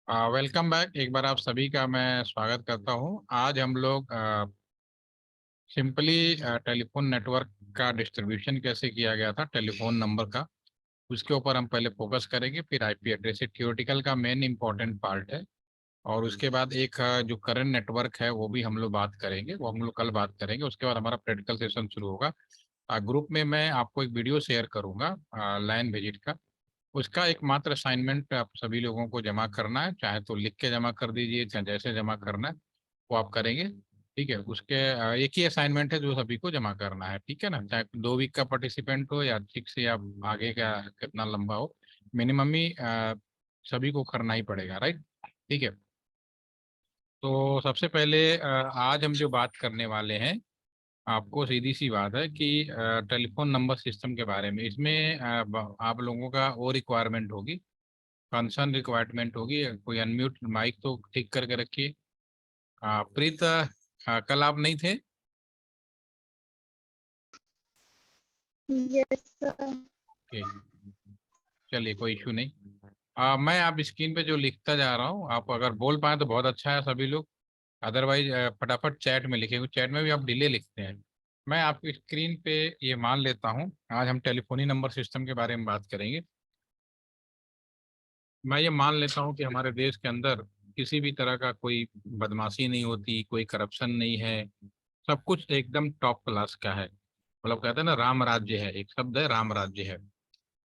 Welcome back. एक बार आप सभी का मैं स्वागत करता हूं। आज हम लोग सिंपली टेलीफोन नेटवर्क का डिस्ट्रीब्यूशन कैसे किया गया था, टेलीफोन नंबर का, उसके ऊपर हम पहले फोकस करेंगे। फिर आईपी एड्रेस थियोरेटिकल का मेन इंपॉर्टेंट पार्ट है। और उसके बाद एक जो करंट नेटवर्क है वो भी हम लोग बात करेंगे, वो हम लोग कल बात करेंगे। उसके बाद हमारा प्रैक्टिकल सेशन शुरू होगा। ग्रुप में मैं आपको एक वीडियो शेयर करूंगा लाइन विजिट का। उसका एकमात्र असाइनमेंट आप सभी लोगों को जमा करना है, चाहे तो लिख के जमा कर दीजिए, चाहे जैसे जमा करना है वो आप करेंगे। ठीक है, उसके एक ही असाइनमेंट है जो सभी को जमा करना है। ठीक है ना, चाहे 2 वीक का पार्टिसिपेंट हो या 6 या आगे का कितना लंबा हो, मिनिमम ही सभी को करना ही पड़ेगा। राइट, ठीक है। तो सबसे पहले आज हम जो बात करने वाले हैं, आपको सीधी सी बात है कि टेलीफोन नंबर सिस्टम के बारे में। इसमें आप लोगों का वो रिक्वायरमेंट होगी, कंसर्न रिक्वायरमेंट होगी। कोई अनम्यूट माइक तो ठीक करके रखिए। प्रीत, कल आप नहीं थे? Yes sir. ओके, चलिए कोई इशू नहीं। मैं आप स्क्रीन पे जो लिखता जा रहा हूँ, आप अगर बोल पाए तो बहुत अच्छा है सभी लोग। अदरवाइज फटाफट चैट में लिखे, चैट में भी आप डिले लिखते हैं। मैं आपकी स्क्रीन पे ये मान लेता हूँ। आज हम टेलीफोनी नंबर सिस्टम के बारे में बात करेंगे। मैं ये मान लेता हूँ कि हमारे देश के अंदर किसी भी तरह का कोई बदमाशी नहीं होती, कोई करप्शन नहीं है। सब कुछ एकदम टॉप क्लास का है। मतलब कहते हैं ना, राम राज्य है, एक शब्द है राम राज्य है।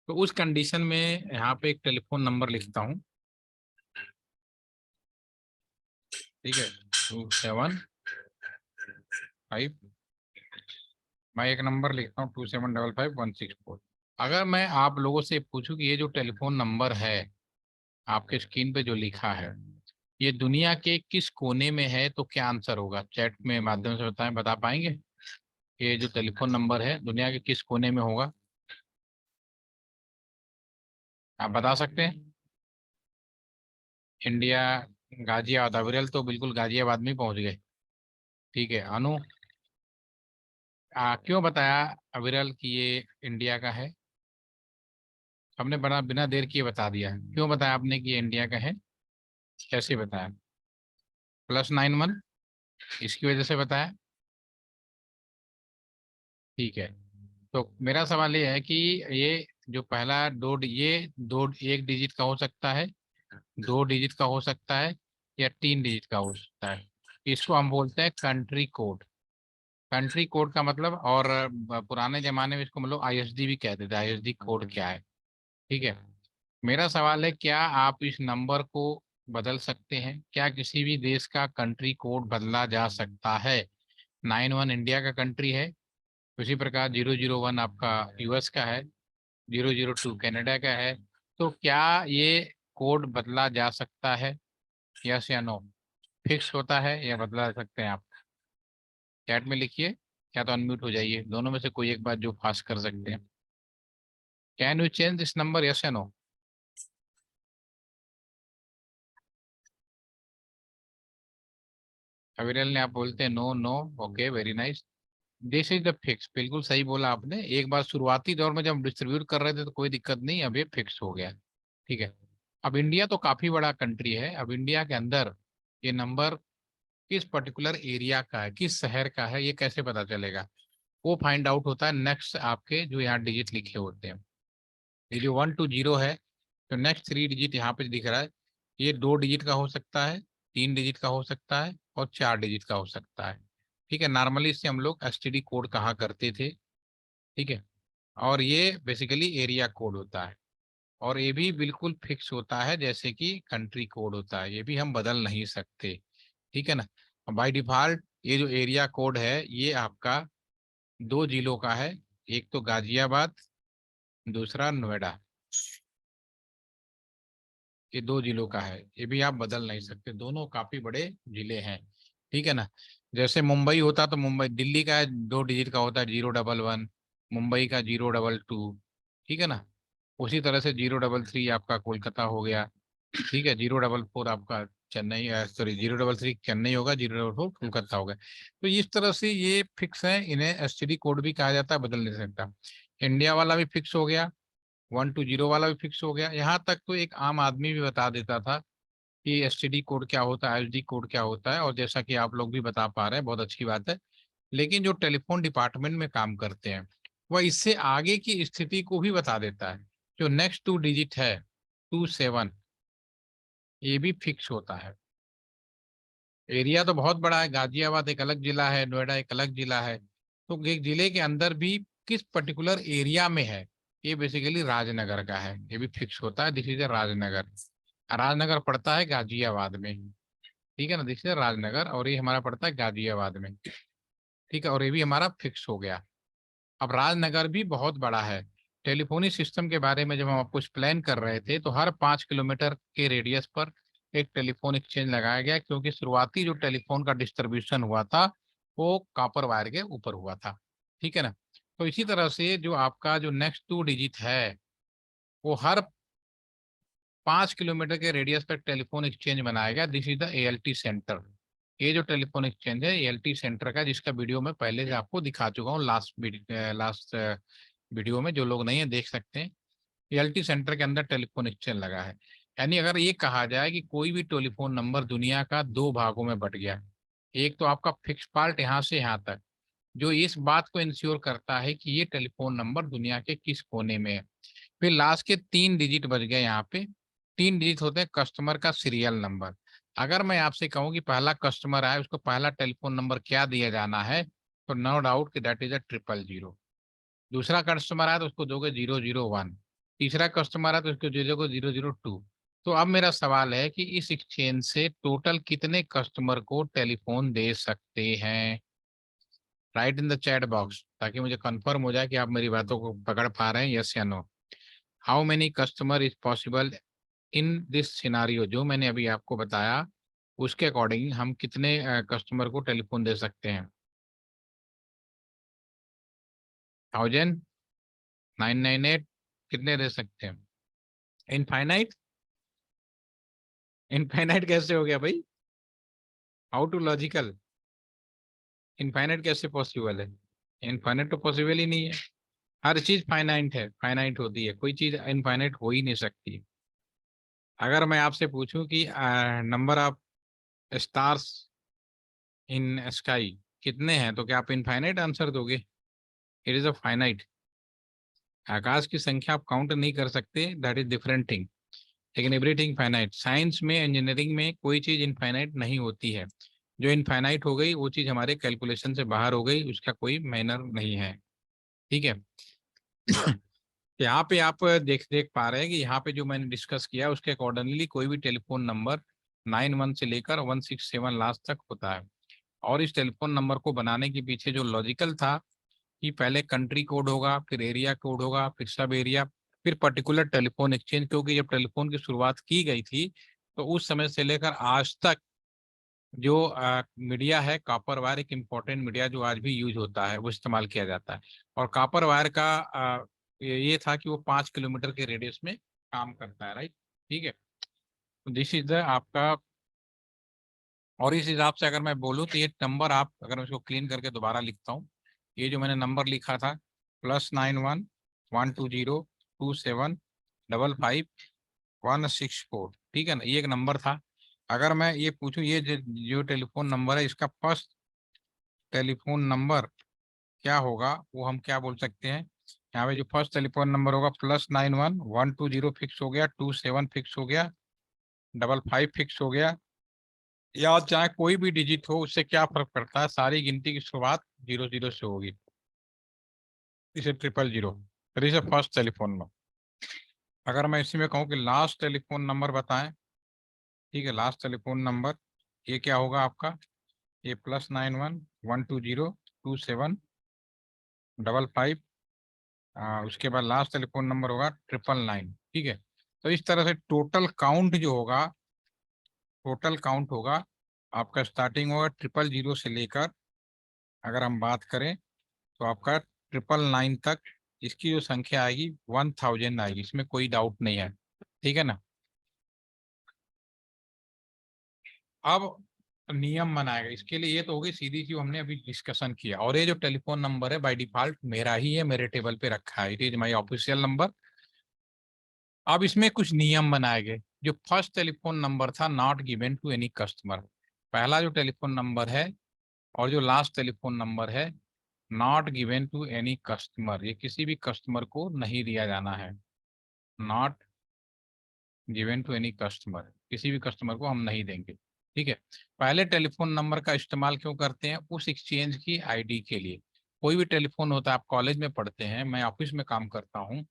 तो उस कंडीशन में यहाँ पे एक टेलीफोन नंबर लिखता हूँ। ठीक है, 275। मैं एक नंबर लिखता हूँ, 2755 164। अगर मैं आप लोगों से पूछूं कि ये जो टेलीफोन नंबर है आपके स्क्रीन पे जो लिखा है, ये दुनिया के किस कोने में है, तो क्या आंसर होगा? चैट में माध्यम से बताएं, बता पाएंगे कि ये जो टेलीफोन नंबर है दुनिया के किस कोने में होगा? आप बता सकते हैं? इंडिया, गाजियाबाद। अविरल तो बिल्कुल गाजियाबाद में ही पहुंच गए। ठीक है अनु, क्यों बताया अविरल कि ये इंडिया का है? हमने बड़ा बिना देर किए बता दिया। क्यों बताया आपने कि ये इंडिया का है? कैसे बताया? +91, इसकी वजह से बताया। ठीक है, तो मेरा सवाल ये है कि ये जो पहला ये दो एक डिजिट का हो सकता है, 2 डिजिट का हो सकता है, या 3 डिजिट का हो सकता है। इसको हम बोलते हैं कंट्री कोड। कंट्री कोड का मतलब, और पुराने जमाने में इसको मतलब आईएसडी भी कहते थे। आईएसडी कोड क्या है? ठीक है, मेरा सवाल है, क्या आप इस नंबर को बदल सकते हैं? क्या किसी भी देश का कंट्री कोड बदला जा सकता है? 91 इंडिया का कंट्री है, उसी प्रकार 001 आपका यूएस का है, 002 कनाडा का है। तो क्या ये कोड बदला जा सकता है? यस या नो? फिक्स होता है या बदला सकते हैं आप? चैट में लिखिए, या तो अनम्यूट हो जाइए, दोनों में से कोई एक बात जो फास्ट कर सकते हैं। Can you change this number, yes या नो? अविरल ने, आप बोलते हैं no no. Okay, very nice. This is the fix. बिल्कुल सही बोला आपने। एक बार शुरुआती दौर में जब डिस्ट्रीब्यूट कर रहे थे तो कोई दिक्कत नहीं, अब ये फिक्स हो गया। ठीक है, अब इंडिया तो काफी बड़ा कंट्री है। अब इंडिया के अंदर ये नंबर किस पर्टिकुलर एरिया का है, किस शहर का है, ये कैसे पता चलेगा? वो फाइंड आउट होता है नेक्स्ट आपके जो यहाँ डिजिट लिखे होते हैं। ये जो 1 to 0 है, तो नेक्स्ट 3 डिजिट यहाँ पे दिख रहा है। ये 2 डिजिट का हो सकता है, 3 डिजिट का हो सकता है, और 4 डिजिट का हो सकता है। ठीक है, नॉर्मली इसे हम लोग एसटीडी कोड कहा करते थे। ठीक है, और ये बेसिकली एरिया कोड होता है। और ये भी बिल्कुल फिक्स होता है जैसे कि कंट्री कोड होता है, ये भी हम बदल नहीं सकते। ठीक है ना। बाय डिफॉल्ट ये जो एरिया कोड है ये आपका 2 जिलों का है। एक तो गाजियाबाद, दूसरा नोएडा। ये 2 जिलों का है, ये भी आप बदल नहीं सकते, दोनों काफी बड़े जिले हैं। ठीक है ना। जैसे मुंबई होता तो मुंबई, दिल्ली का है 2 डिजिट का होता है, 011। मुंबई का 022। ठीक है ना। उसी तरह से 033 आपका कोलकाता हो गया। ठीक है, 044 आपका चेन्नई, सॉरी 033 चेन्नई होगा, 044 कोलकाता होगा। तो इस तरह से ये फिक्स है, इन्हें एसटीडी कोड भी कहा जाता है, बदल नहीं सकता। इंडिया वाला भी फिक्स हो गया, 1 to 0 वाला भी फिक्स हो गया। यहाँ तक तो एक आम आदमी भी बता देता था कि एसटीडी कोड क्या होता है, एसडी कोड क्या होता है, और जैसा कि आप लोग भी बता पा रहे हैं, बहुत अच्छी बात है। लेकिन जो टेलीफोन डिपार्टमेंट में काम करते हैं वह इससे आगे की स्थिति को भी बता देता है। जो नेक्स्ट 2 डिजिट है 27, ये भी फिक्स होता है। एरिया तो बहुत बड़ा है, गाजियाबाद एक अलग जिला है, नोएडा एक अलग जिला है, तो एक जिले के अंदर भी किस पर्टिकुलर एरिया में है, ये बेसिकली राजनगर का है, ये भी फिक्स होता है। This is Rajnagar. राजनगर पड़ता है गाजियाबाद में, ठीक है ना, दिस इज राजनगर, और ये हमारा पड़ता है गाजियाबाद में, ठीक है, और ये भी हमारा फिक्स हो गया। अब राजनगर भी बहुत बड़ा है। टेलीफोनी सिस्टम के बारे में जब हम आपको एक्सप्लेन कर रहे थे, तो हर 5 किलोमीटर के रेडियस पर एक टेलीफोन एक्सचेंज लगाया गया, क्योंकि शुरुआती जो टेलीफोन का डिस्ट्रीब्यूशन हुआ था वो कॉपर वायर के ऊपर हुआ था, ठीक है ना। तो इसी तरह से जो आपका जो नेक्स्ट 2 डिजिट है वो हर 5 किलोमीटर के रेडियस पर वीडियो एक्सचेंज बनाया गया। This is the ALT centre. ये जो टेलीफोन एक्सचेंज है एएलटी सेंटर का, जिसका वीडियो मैं पहले से आपको दिखा चुका हूँ लास्ट वीडियो में, जो लोग नहीं है देख सकते हैं। एएलटी सेंटर के अंदर टेलीफोन एक्सचेंज लगा है। यानी अगर ये कहा जाए कि कोई भी टेलीफोन नंबर दुनिया का 2 भागों में बट गया, एक तो आपका फिक्स पार्ट यहाँ से यहाँ तक, जो इस बात को इंश्योर करता है कि ये टेलीफोन नंबर दुनिया के किस कोने में है। फिर लास्ट के 3 डिजिट बच गए यहाँ पे। 3 डिजिट होते हैं कस्टमर का सीरियल नंबर। अगर मैं आपसे कहूँ कि पहला कस्टमर आए उसको पहला टेलीफोन नंबर क्या दिया जाना है, तो नो डाउट कि दैट इज अ 000। दूसरा कस्टमर आया तो उसको दोगे 001। तीसरा कस्टमर आया तो उसको दे दोगे 002। तो अब मेरा सवाल है कि इस एक्सचेंज से टोटल कितने कस्टमर को टेलीफोन दे सकते हैं? Right in the chat box, ताकि मुझे कंफर्म हो जाए कि आप मेरी बातों को पकड़ पा रहे हैं, यस या no. How many customer is possible in this scenario, जो मैंने अभी आपको बताया उसके अकॉर्डिंग हम कितने कस्टमर को टेलीफोन दे सकते हैं? 1998? कितने दे सकते हैं? इनफाइनाइट? इनफाइनाइट कैसे हो गया भाई? How too logical? इनफाइनाइट कैसे पॉसिबल है? इनफाइनाइट तो पॉसिबल ही नहीं है। हर चीज फाइनाइट है, फाइनाइट होती है, कोई चीज इनफाइनाइट हो ही नहीं सकती। अगर मैं आपसे पूछूं कि number of stars in sky कितने हैं, तो क्या आप इनफाइनाइट आंसर दोगे? It is a finite. आकाश की संख्या आप काउंट नहीं कर सकते, दैट इज डिफरेंट थिंग। लेकिन एवरीथिंग फाइनाइट। साइंस में, इंजीनियरिंग में कोई चीज इनफाइनाइट नहीं होती है। जो इनफाइनाइट हो गई वो चीज हमारे कैलकुलेशन से बाहर हो गई, उसका कोई मैनर नहीं है, ठीक है। यहाँ पे आप देख देख पा रहे हैं कि यहाँ पे जो मैंने डिस्कस किया उसके अकॉर्डिंगली कोई भी टेलीफोन नंबर 91 से लेकर 167 लास्ट तक होता है। और इस टेलीफोन नंबर को बनाने के पीछे जो लॉजिकल था कि पहले कंट्री कोड होगा, फिर एरिया कोड होगा, फिर सब एरिया, फिर पर्टिकुलर टेलीफोन एक्सचेंज, क्योंकि जब टेलीफोन की शुरुआत की गई थी तो उस समय से लेकर आज तक जो मीडिया है, कॉपर वायर एक इम्पोर्टेंट मीडिया जो आज भी यूज होता है, वो इस्तेमाल किया जाता है। और कॉपर वायर का ये था कि वो 5 किलोमीटर के रेडियस में काम करता है, राइट, ठीक है। तो दिस इज द आपका। और इस हिसाब से अगर मैं बोलूँ तो ये नंबर आप, अगर मैं इसको क्लीन करके दोबारा लिखता हूँ, ये जो मैंने नंबर लिखा था +91 120 2755 164, ठीक है ना, ये एक नंबर था। अगर मैं ये पूछूं, ये जो टेलीफोन नंबर है इसका फर्स्ट टेलीफोन नंबर क्या होगा, वो हम क्या बोल सकते हैं? यहाँ पे जो फर्स्ट टेलीफोन नंबर होगा +91 120 फिक्स हो गया, 27 फिक्स हो गया, 55 फिक्स हो गया, या चाहे कोई भी डिजिट हो उससे क्या फर्क पड़ता है, सारी गिनती की शुरुआत 00 से होगी, इसे 000। फिर इसे फर्स्ट टेलीफोन नंबर। अगर मैं इसी में कहूँ कि लास्ट टेलीफोन नंबर बताएं, ठीक है, लास्ट टेलीफोन नंबर ये क्या होगा आपका? ये +91 120 2755, उसके बाद लास्ट टेलीफोन नंबर होगा 999, ठीक है। तो इस तरह से टोटल काउंट होगा आपका, स्टार्टिंग होगा 000 से लेकर, अगर हम बात करें तो आपका 999 तक इसकी जो संख्या आएगी 1000 आएगी, इसमें कोई डाउट नहीं है, ठीक है ना। अब नियम बनाएगा इसके लिए, ये तो होगी सीधी सी हमने अभी डिस्कशन किया। और ये जो टेलीफोन नंबर है बाय डिफॉल्ट मेरा ही है, मेरे टेबल पे रखा है, it is my official number. अब इसमें कुछ नियम बनाए गए। जो फर्स्ट टेलीफोन नंबर था not given to any customer, पहला जो टेलीफोन नंबर है और जो लास्ट टेलीफोन नंबर है not given to any customer, ये किसी भी कस्टमर को नहीं दिया जाना है। Not given to any customer, किसी भी कस्टमर को हम नहीं देंगे। ठीक है, पहले टेलीफोन नंबर का इस्तेमाल क्यों करते हैं? उस एक्सचेंज की आईडी के लिए। कोई भी टेलीफोन होता है, आप कॉलेज में पढ़ते हैं, मैं ऑफिस में काम करता हूँ,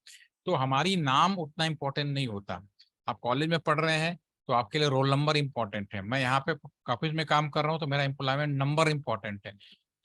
तो हमारी नाम उतना इम्पोर्टेंट नहीं होता। आप कॉलेज में पढ़ रहे हैं तो आपके लिए रोल नंबर इम्पोर्टेंट है, मैं यहाँ पे ऑफिस में काम कर रहा हूँ तो मेरा एम्प्लॉयमेंट नंबर इम्पोर्टेंट है।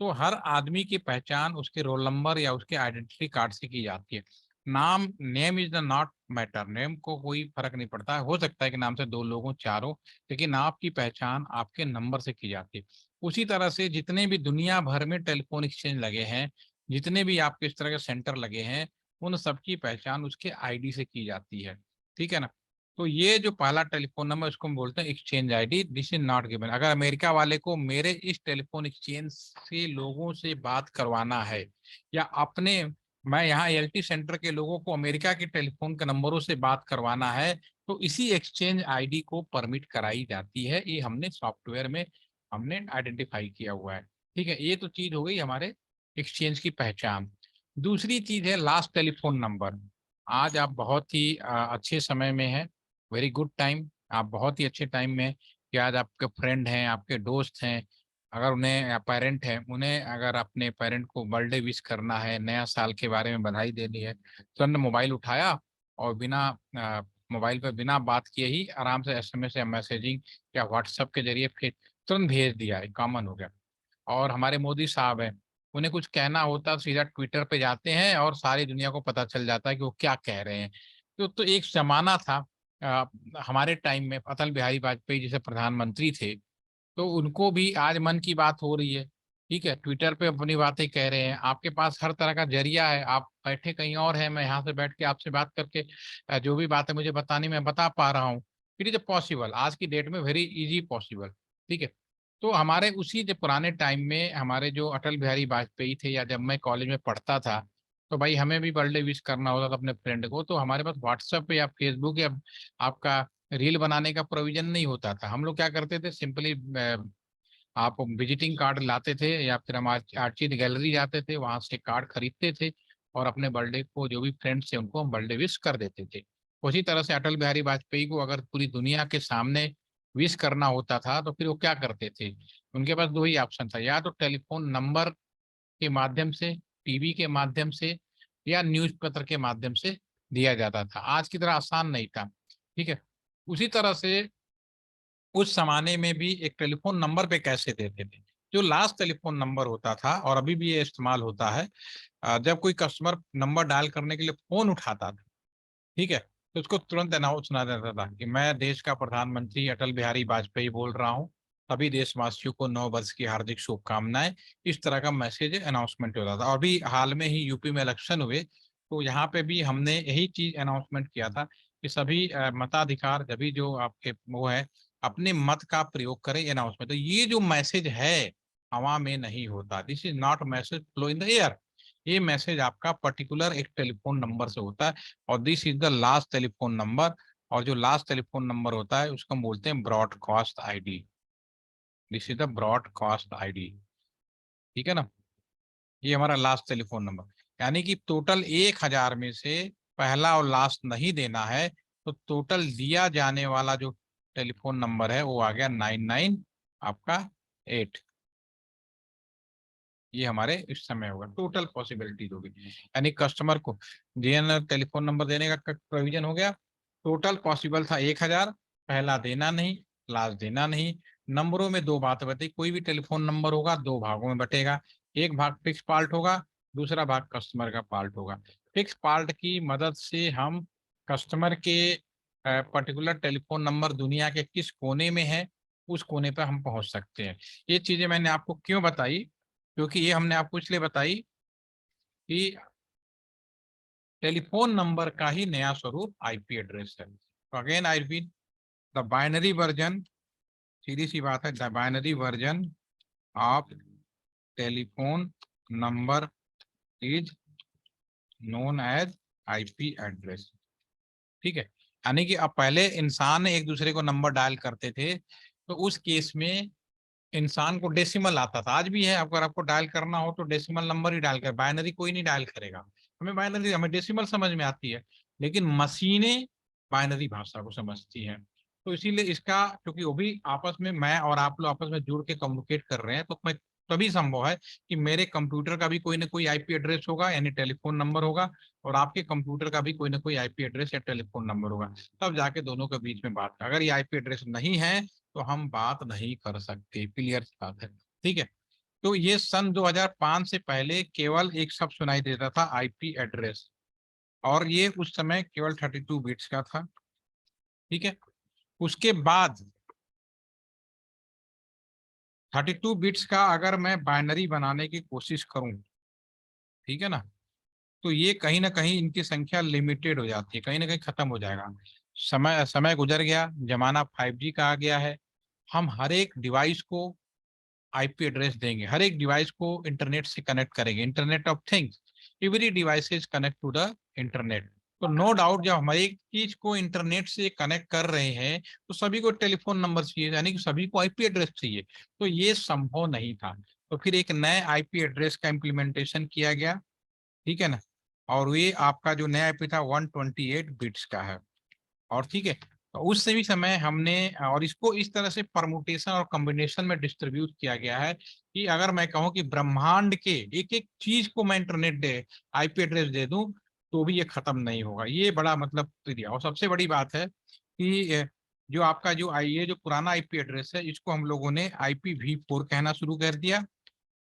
तो हर आदमी की पहचान उसके रोल नंबर या उसके आइडेंटिटी कार्ड से की जाती है। नाम, name is the not matter, name को कोई फर्क नहीं पड़ता है, हो सकता है कि नाम से दो लोगों चारों, लेकिन आपकी पहचान आपके नंबर से की जाती है। उसी तरह से जितने भी दुनिया भर में टेलीफोन एक्सचेंज लगे हैं, जितने भी आपके इस तरह के सेंटर लगे हैं, उन सबकी पहचान उसके आईडी से की जाती है। ठीक है ना? तो ये जो पहला टेलीफोन नंबर, इसको हम बोलते हैं exchange ID, this is not given. अगर अमेरिका वाले को मेरे इस टेलीफोन एक्सचेंज से लोगों से बात करवाना है, या अपने, मैं यहाँ एलटी सेंटर के लोगों को अमेरिका के टेलीफोन के नंबरों से बात करवाना है, तो इसी एक्सचेंज आईडी को परमिट कराई जाती है। ये हमने सॉफ्टवेयर में हमने आइडेंटिफाई किया हुआ है। ठीक है, ये तो चीज हो गई हमारे एक्सचेंज की पहचान। दूसरी चीज है लास्ट टेलीफोन नंबर। आज आप बहुत ही अच्छे समय में हैं, वेरी गुड टाइम, आप बहुत ही अच्छे टाइम में हैं कि आज आपके फ्रेंड हैं, आपके दोस्त हैं, अगर उन्हें पेरेंट है, उन्हें अगर अपने पेरेंट को बर्थडे विश करना है, नया साल के बारे में बधाई देनी है, तो उन्होंने मोबाइल उठाया और बिना मोबाइल पे बिना बात किए ही आराम से एसएमएस या मैसेजिंग या व्हाट्सएप के जरिए फिर तुरंत भेज दिया, कॉमन हो गया। और हमारे मोदी साहब हैं, उन्हें कुछ कहना होता है सीधा ट्विटर पे जाते हैं और सारी दुनिया को पता चल जाता है कि वो क्या कह रहे हैं। तो एक जमाना था अ, हमारे टाइम में अटल बिहारी वाजपेयी जैसे प्रधानमंत्री थे, तो उनको भी आज मन की बात हो रही है। ठीक है, ट्विटर पे अपनी बातें कह रहे हैं, आपके पास हर तरह का जरिया है, आप बैठे कहीं और हैं, मैं यहाँ से बैठ के आपसे बात करके जो भी बातें मुझे बतानी मैं बता पा रहा हूँ। इट इज पॉसिबल, आज की डेट में वेरी इजी पॉसिबल। ठीक है, तो हमारे उसी जो पुराने टाइम में हमारे जो अटल बिहारी वाजपेयी थे, या जब मैं कॉलेज में पढ़ता था, तो भाई हमें भी बर्थडे विश करना होता था अपने फ्रेंड को, तो हमारे पास व्हाट्सएप या फेसबुक या आपका रील बनाने का प्रोविजन नहीं होता था। हम लोग क्या करते थे, सिंपली आप विजिटिंग कार्ड लाते थे या फिर हम आर्चिड गैलरी जाते थे, वहां से कार्ड खरीदते थे और अपने बर्थडे को जो भी फ्रेंड्स थे उनको हम बर्थडे विश कर देते थे। उसी तरह से अटल बिहारी वाजपेयी को अगर पूरी दुनिया के सामने विश करना होता था तो फिर वो क्या करते थे? उनके पास दो ही ऑप्शन था, या तो टेलीफोन नंबर के माध्यम से, टीवी के माध्यम से, या न्यूज़पेपर के माध्यम से दिया जाता था। आज की तरह आसान नहीं था। ठीक है, उसी तरह से उस जमाने में भी एक टेलीफोन नंबर पे कैसे देते थे, जो लास्ट टेलीफोन नंबर होता था, और अभी भी ये इस्तेमाल होता है। जब कोई कस्टमर नंबर डायल करने के लिए फोन उठाता था, ठीक है, तो उसको तुरंत अनाउंस सुना देता था कि मैं देश का प्रधानमंत्री अटल बिहारी वाजपेयी बोल रहा हूँ, सभी देशवासियों को नव वर्ष की हार्दिक शुभकामनाएं। इस तरह का मैसेज अनाउंसमेंट होता था। और अभी हाल में ही यूपी में इलेक्शन हुए, तो यहाँ पे भी हमने यही चीज अनाउंसमेंट किया था कि सभी मताधिकार, सभी जो आपके वो है, अपने मत का प्रयोग करें अनाउंसमेंट। तो ये जो मैसेज है हवा में नहीं होता, this is not message flow in the air. ये मैसेज आपका पर्टिकुलर एक टेलीफोन नंबर से होता है, और this is the last telephone number. और जो लास्ट टेलीफोन नंबर होता है उसको हम बोलते हैं broadcast ID. This is the broadcast ID. ठीक है ना? ये हमारा लास्ट टेलीफोन नंबर, यानी कि टोटल 1000 में से पहला और लास्ट नहीं देना है, तो टोटल दिया जाने वाला जो टेलीफोन नंबर है वो आ गया 99 आपका 8। ये हमारे इस समय होगा, टोटल पॉसिबिलिटी होगी, यानी कस्टमर को जीएन टेलीफोन नंबर देने का प्रोविजन हो गया। टोटल पॉसिबल था 1000, पहला देना नहीं, लास्ट देना नहीं। नंबरों में दो बात बताई, कोई भी टेलीफोन नंबर होगा दो भागों में बटेगा, एक भाग फिक्स पार्ट होगा, दूसरा भाग कस्टमर का पार्ट होगा। फिक्स पार्ट की मदद से हम कस्टमर के पर्टिकुलर टेलीफोन नंबर दुनिया के किस कोने में है, उस कोने पर हम पहुंच सकते हैं। ये चीजें मैंने आपको क्यों बताई, क्योंकि ये हमने आपको इसलिए बताई कि टेलीफोन नंबर का ही नया स्वरूप आईपी एड्रेस है। तो again I repeat, the binary version, सीधी सी बात है, the binary version of telephone number is known as IP address. ठीक है, यानी कि अब पहले इंसान एक दूसरे को नंबर डायल करते थे, तो उस केस में इंसान को डेसिमल आता था, आज भी है। अगर आपको डायल करना हो तो डेसिमल नंबर ही डायल कर, बाइनरी कोई नहीं डायल करेगा। हमें बाइनरी, हमें डेसिमल समझ में आती है, लेकिन मशीनें बाइनरी भाषा को समझती हैं। तो इसीलिए इसका, क्योंकि वो भी आपस में, मैं और आप लोग आपस में जुड़ के कम्युनिकेट कर रहे हैं, तो मैं तभी संभव है कि मेरे कंप्यूटर का भी कोई ना कोई आईपी एड्रेस होगा, यानी टेलीफोन नंबर होगा, और आपके कंप्यूटर का भी कोई ना कोई आईपी एड्रेस या टेलीफोन नंबर होगा, तब जाके दोनों के बीच में बात। अगर ये आईपी एड्रेस नहीं है तो हम बात नहीं कर सकते, क्लियर बात है। ठीक है। तो ये सन 2005 से पहले केवल एक शब्द सुनाई देता था, आईपी एड्रेस, और ये उस समय केवल 32 बिट्स का था। ठीक है। उसके बाद 32 बिट्स का अगर मैं बाइनरी बनाने की कोशिश करूं, ठीक है ना, तो ये कहीं ना कहीं इनकी संख्या लिमिटेड हो जाती है, कहीं ना कहीं खत्म हो जाएगा। समय समय गुजर गया, जमाना 5G का आ गया है। हम हर एक डिवाइस को आईपी एड्रेस देंगे, हर एक डिवाइस को इंटरनेट से कनेक्ट करेंगे, internet of things, every device is connect to the internet. तो नो डाउट जब हम एक चीज को इंटरनेट से कनेक्ट कर रहे हैं, तो सभी को टेलीफोन नंबर चाहिए, यानी कि सभी को आईपी एड्रेस चाहिए। तो ये संभव नहीं था। तो फिर एक नए आईपी एड्रेस का इम्प्लीमेंटेशन किया गया, ठीक है ना, और ये आपका जो नया आईपी था 128 बिट्स का है। और ठीक है, तो उस सभी समय हमने, और इसको इस तरह से परमुटेशन और कॉम्बिनेशन में डिस्ट्रीब्यूट किया गया है कि अगर मैं कहूँ कि ब्रह्मांड के एक एक चीज को मैं इंटरनेट दे, आईपी एड्रेस दे दूं, तो भी ये खत्म नहीं होगा। ये बड़ा मतलब दिया। और सबसे बड़ी बात है कि जो आपका जो आई, ये जो पुराना आईपी एड्रेस है, इसको हम लोगों ने IPv4 कहना शुरू कर दिया,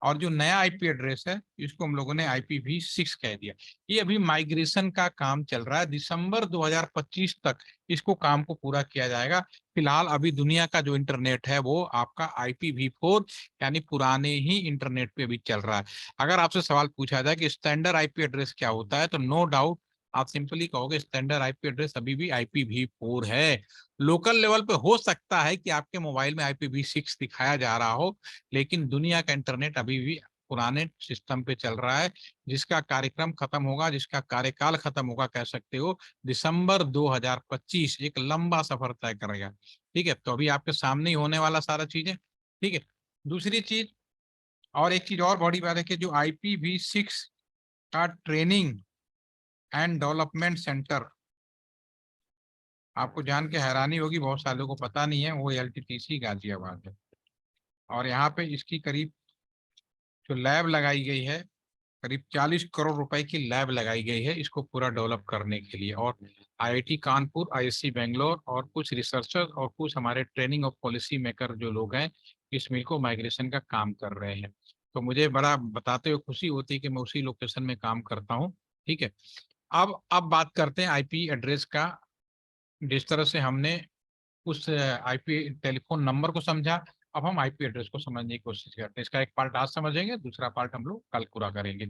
और जो नया आईपी एड्रेस है इसको हम लोगों ने IPv6 कह दिया। ये अभी माइग्रेशन का काम चल रहा है, दिसंबर 2025 तक इसको काम को पूरा किया जाएगा। फिलहाल अभी दुनिया का जो इंटरनेट है वो आपका IPv4 यानी पुराने ही इंटरनेट पे भी चल रहा है। अगर आपसे सवाल पूछा जाए कि स्टैंडर्ड आईपी एड्रेस क्या होता है, तो नो डाउट आप सिंपली कहोगे स्टैंडर्ड आईपी एड्रेस अभी भी IPv4 है। लोकल लेवल पे हो सकता है कि आपके मोबाइल में IPv6 दिखाया जा रहा हो, लेकिन दुनिया का इंटरनेट अभी भी पुराने सिस्टम पे चल रहा है, जिसका कार्यक्रम खत्म होगा, जिसका कार्यकाल खत्म होगा, कह सकते हो दिसंबर 2025। एक लंबा सफर तय करेगा। ठीक है, तो अभी आपके सामने ही होने वाला सारा चीजें। ठीक है। दूसरी चीज, और एक चीज और बड़ी बात है कि जो IPv6 का ट्रेनिंग एंड डेवलपमेंट सेंटर, आपको जान के हैरानी होगी, बहुत सालों को पता नहीं है, वो LTTC गाजियाबाद है। और यहाँ पे इसकी करीब जो लैब लगाई गई है, करीब 40 करोड़ रुपए की लैब लगाई गई है इसको पूरा डेवलप करने के लिए। और IIT कानपुर, ISC बेंगलोर, और कुछ रिसर्चर और कुछ हमारे ट्रेनिंग और पॉलिसी मेकर जो लोग हैं, इस मिल को माइग्रेशन का काम कर रहे हैं। तो मुझे बड़ा बताते हुए खुशी होती है कि मैं उसी लोकेशन में काम करता हूँ। ठीक है। अब बात करते हैं आईपी एड्रेस का। जिस तरह से हमने उस आईपी टेलीफोन नंबर को समझा, अब हम आईपी एड्रेस को समझने की कोशिश करते हैं। इसका एक पार्ट आज समझेंगे, दूसरा पार्ट हम लोग कल पूरा करेंगे।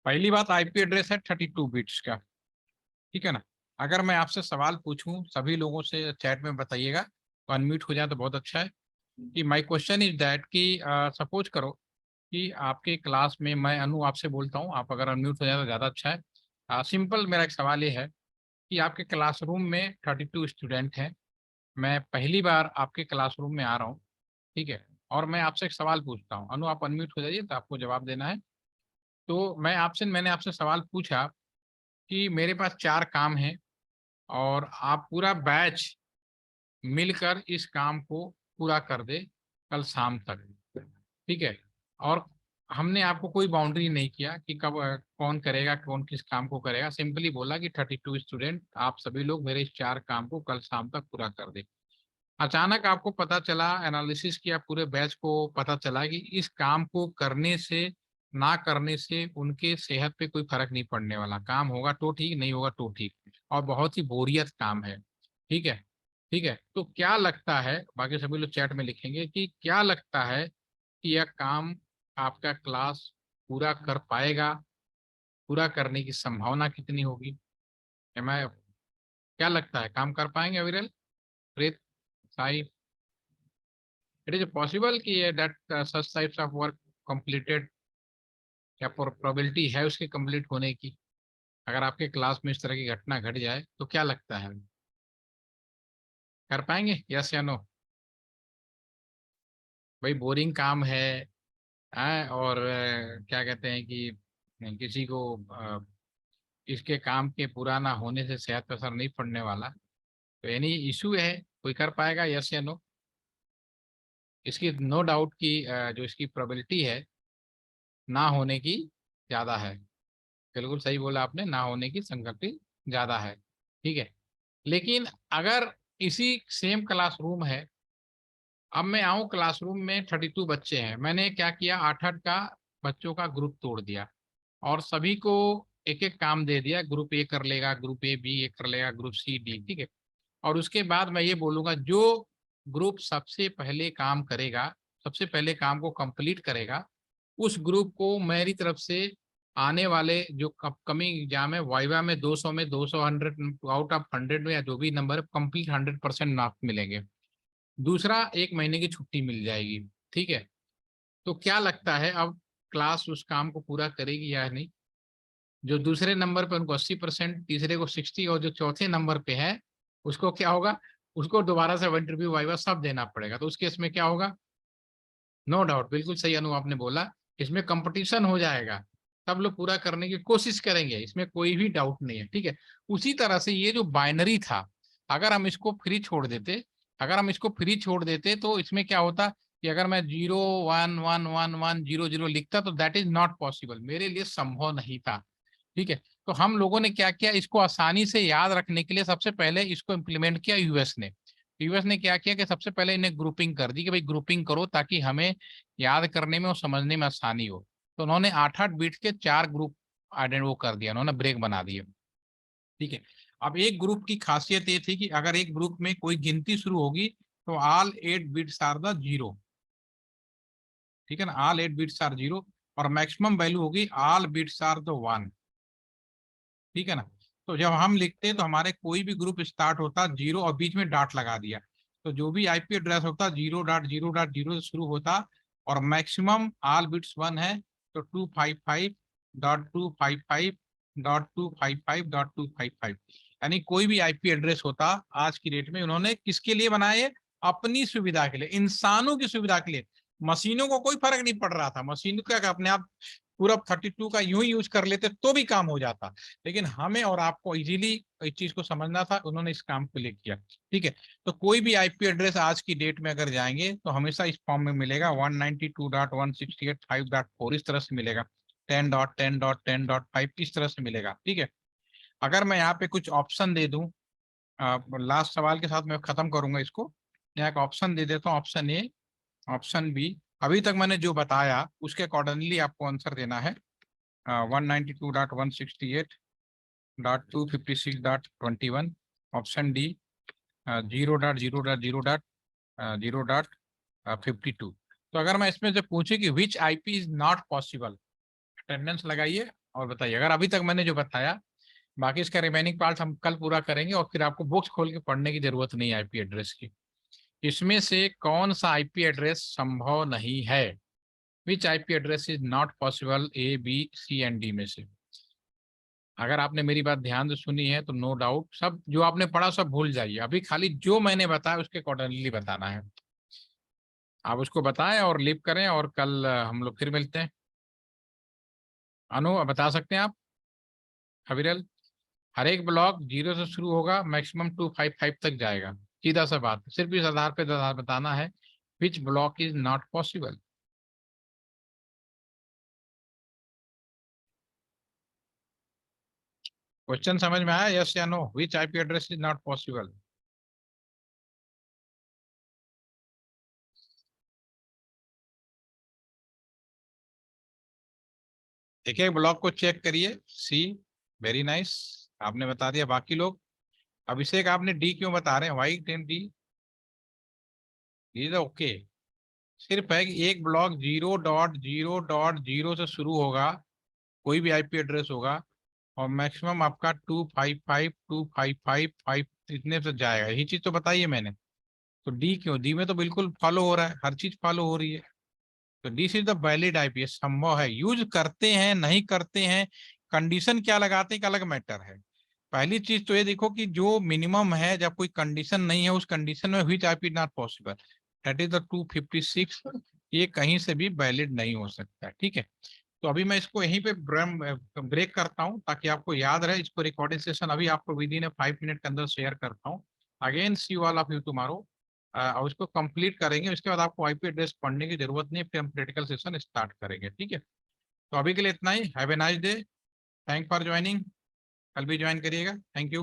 पहली बात, आईपी एड्रेस है 32 बिट्स का। ठीक है ना। अगर मैं आपसे सवाल पूछूं, सभी लोगों से चैट में बताइएगा, तो अनम्यूट हो जाए तो बहुत अच्छा है। कि माय क्वेश्चन इज दैट कि सपोज करो कि आपके क्लास में, मैं अनु आपसे बोलता हूं, आप अगर अनम्यूट हो जाए तो ज़्यादा अच्छा है। सिंपल मेरा एक सवाल ये है कि आपके क्लासरूम में 32 स्टूडेंट हैं। मैं पहली बार आपके क्लासरूम में आ रहा हूँ, ठीक है, और मैं आपसे एक सवाल पूछता हूँ। अनु आप अनम्यूट हो जाइए, तो आपको जवाब देना है। तो मैंने आपसे सवाल पूछा कि मेरे पास 4 काम हैं, और आप पूरा बैच मिलकर इस काम को पूरा कर दे कल शाम तक। ठीक है। और हमने आपको कोई बाउंड्री नहीं किया कि कब कौन करेगा, कौन किस काम को करेगा। सिंपली बोला कि 32 स्टूडेंट आप सभी लोग मेरे इस 4 काम को कल शाम तक पूरा कर दे। अचानक आपको पता चला, एनालिसिस किया पूरे बैच को, पता चला कि इस काम को करने से, ना करने से उनके सेहत पे कोई फर्क नहीं पड़ने वाला। काम होगा तो ठीक, नहीं होगा तो ठीक, और बहुत ही बोरियत काम है। ठीक है। ठीक है, तो क्या लगता है, बाकी सभी लोग चैट में लिखेंगे कि क्या लगता है कि यह काम आपका क्लास पूरा कर पाएगा, पूरा करने की संभावना कितनी होगी? मैं, क्या लगता है, काम कर पाएंगे अविरल, प्रीत, साई? इट इज पॉसिबल कि ये that such types of work completed, या प्रोबेबिलिटी है उसके कंप्लीट होने की? अगर आपके क्लास में इस तरह की घटना घट जाए तो क्या लगता है? कर पाएंगे, यस या नो? भाई बोरिंग काम है। और क्या कहते हैं कि किसी को इसके काम के पूरा ना होने से सेहत पर असर नहीं पड़ने वाला। तो एनी इशू है, कोई कर पाएगा, यस या नो? इसकी नो डाउट की जो इसकी प्रोबेबिलिटी है ना होने की ज्यादा है। बिल्कुल सही बोला आपने, ना होने की संगति ज्यादा है। ठीक है। लेकिन अगर इसी सेम क्लासरूम है, अब मैं आऊं क्लासरूम में 32 बच्चे हैं, मैंने क्या किया, 8-8 का बच्चों का ग्रुप तोड़ दिया और सभी को एक एक काम दे दिया, ग्रुप ए कर लेगा, ग्रुप ए बी ये कर लेगा, ग्रुप सी डी, ठीक है। और उसके बाद मैं ये बोलूंगा जो ग्रुप सबसे पहले काम करेगा, सबसे पहले काम को कंप्लीट करेगा, उस ग्रुप को मेरी तरफ से आने वाले जो अपकमिंग एग्जाम है वाइवा में 200 में 200, 100 आउट ऑफ 100 में या जो भी नंबर है, कंप्लीट 100% मार्क्स मिलेंगे। दूसरा, 1 महीने की छुट्टी मिल जाएगी। ठीक है। तो क्या लगता है अब क्लास उस काम को पूरा करेगी या नहीं? जो दूसरे नंबर पे उनको 80%, तीसरे को 60, और जो चौथे नंबर पे है उसको क्या होगा, उसको दोबारा से इंटरव्यू वाइवा सब देना पड़ेगा। तो उस केस में क्या होगा? नो डाउट, बिल्कुल सही अनु आपने बोला, इसमें कंपटीशन हो जाएगा, सब लोग पूरा करने की कोशिश करेंगे, इसमें कोई भी डाउट नहीं है। ठीक है। उसी तरह से ये जो बाइनरी था, अगर हम इसको फ्री छोड़ देते, अगर हम इसको फ्री छोड़ देते तो इसमें क्या होता कि अगर मैं 0 1 1 1 1 0 0 लिखता तो दैट इज नॉट पॉसिबल, मेरे लिए संभव नहीं था। ठीक है। तो हम लोगों ने क्या किया, इसको आसानी से याद रखने के लिए सबसे पहले इसको इम्प्लीमेंट किया यूएस ने। यूएस ने क्या किया कि सबसे पहले इन्हें ग्रुपिंग कर दी कि भाई ग्रुपिंग करो ताकि हमें याद करने में और समझने में आसानी हो। तो उन्होंने 8-8 बिट के 4 ग्रुप वो कर दिया, उन्होंने ब्रेक बना दिए। ठीक है। अब एक ग्रुप की खासियत ये थी कि अगर एक ग्रुप में कोई गिनती शुरू होगी तो all 8 bits are the zero. ठीक है ना, ऑल 8 बिट्स आर जीरो। और मैक्सिमम वैल्यू होगी ऑल बिट्स आर द 1। ठीक है ना। तो जब हम लिखते हैं तो हमारे कोई भी ग्रुप स्टार्ट होता जीरो और बीच में डॉट लगा दिया, तो जो भी आईपी एड्रेस होता 0.0.0 से शुरू होता और मैक्सिमम ऑल बिट्स 1 है, तो 255.255.255.255, यानी कोई भी आईपी एड्रेस होता आज की डेट में उन्होंने किसके लिए बनाए? अपनी सुविधा के लिए, इंसानों की सुविधा के लिए। मशीनों को कोई फर्क नहीं पड़ रहा था, मशीन क्या अपने आप पूरा 32 का यूं ही यूज कर लेते तो भी काम हो जाता, लेकिन हमें और आपको इजीली इस चीज को समझना था, उन्होंने इस काम को लिए किया। ठीक है। तो कोई भी आईपी एड्रेस आज की डेट में अगर जाएंगे तो हमेशा इस फॉर्म में मिलेगा 192.168.5.4, इस तरह से मिलेगा, 10.10.10.5 इस तरह से मिलेगा। ठीक है। अगर मैं यहाँ पे कुछ ऑप्शन दे दूं, लास्ट सवाल के साथ मैं खत्म करूंगा इसको, यहाँ एक ऑप्शन दे देता हूँ, ऑप्शन ए, ऑप्शन बी। अभी तक मैंने जो बताया उसके अकॉर्डिंगली आपको आंसर देना है। 192.168.256.21, ऑप्शन डी 0.0.0.0.52। तो अगर मैं इसमें से पूछे कि which IP is not possible, attendance लगाइए और बताइए। अगर अभी तक मैंने जो बताया, बाकी इसका रिमेनिंग पार्ट हम कल पूरा करेंगे और फिर आपको बुक्स खोल के पढ़ने की जरूरत नहीं है आईपी एड्रेस की। इसमें से कौन सा आईपी एड्रेस संभव नहीं है? Which IP address is not possible, A B C and D में से? अगर आपने मेरी बात ध्यान से सुनी है तो नो डाउट सब जो आपने पढ़ा सब भूल जाइए, अभी खाली जो मैंने बताया उसके अकॉर्डिंगली बताना है। आप उसको बताएं और लिव करें, और कल हम लोग फिर मिलते हैं। अनु बता सकते हैं आप? अविरल, हर एक ब्लॉक 0 से शुरू होगा, मैक्सिमम 255 तक जाएगा, सीधा सा बात, सिर्फ इस आधार पे बताना है which block is not possible. Question समझ में आया, यस या no? Which IP address is not possible? एक एक ब्लॉक को चेक करिए। सी, वेरी नाइस, आपने बता दिया। बाकी लोग, अभिषेक आपने डी क्यों बता रहे हैं? Why 10 D? ये तो ओके। सिर्फ है कि एक ब्लॉक 0.0.0 से शुरू होगा, कोई भी आईपी एड्रेस होगा, और मैक्सिमम आपका 255.255.5 इतने से जाएगा, यही चीज तो बताइए मैंने। तो डी क्यों? डी में तो बिल्कुल फॉलो हो रहा है, हर चीज फॉलो हो रही है। तो this is the valid IP, संभव है। यूज करते हैं नहीं करते हैं, कंडीशन क्या लगाते हैं, एक अलग मैटर है। पहली चीज तो ये देखो कि जो मिनिमम है, जब कोई कंडीशन नहीं है, उस कंडीशन में which IP not possible, that is the 256, ये कहीं से भी वैलिड नहीं हो सकता। ठीक है, तो अभी मैं इसको यहीं पे ब्रेक करता हूँ ताकि आपको याद रहे। इसको रिकॉर्डिंग सेशन अभी आपको विद इन 5 मिनट के अंदर शेयर करता हूँ। Again see you all of you tomorrow. और इसको कंप्लीट करेंगे, उसके बाद आपको आईपी एड्रेस पढ़ने की जरूरत नहीं है, फिर हम प्रैक्टिकल सेशन स्टार्ट करेंगे। ठीक है, तो अभी के लिए इतना ही। Have a nice day, thank for joining. कल भी ज्वाइन करिएगा। Thank you.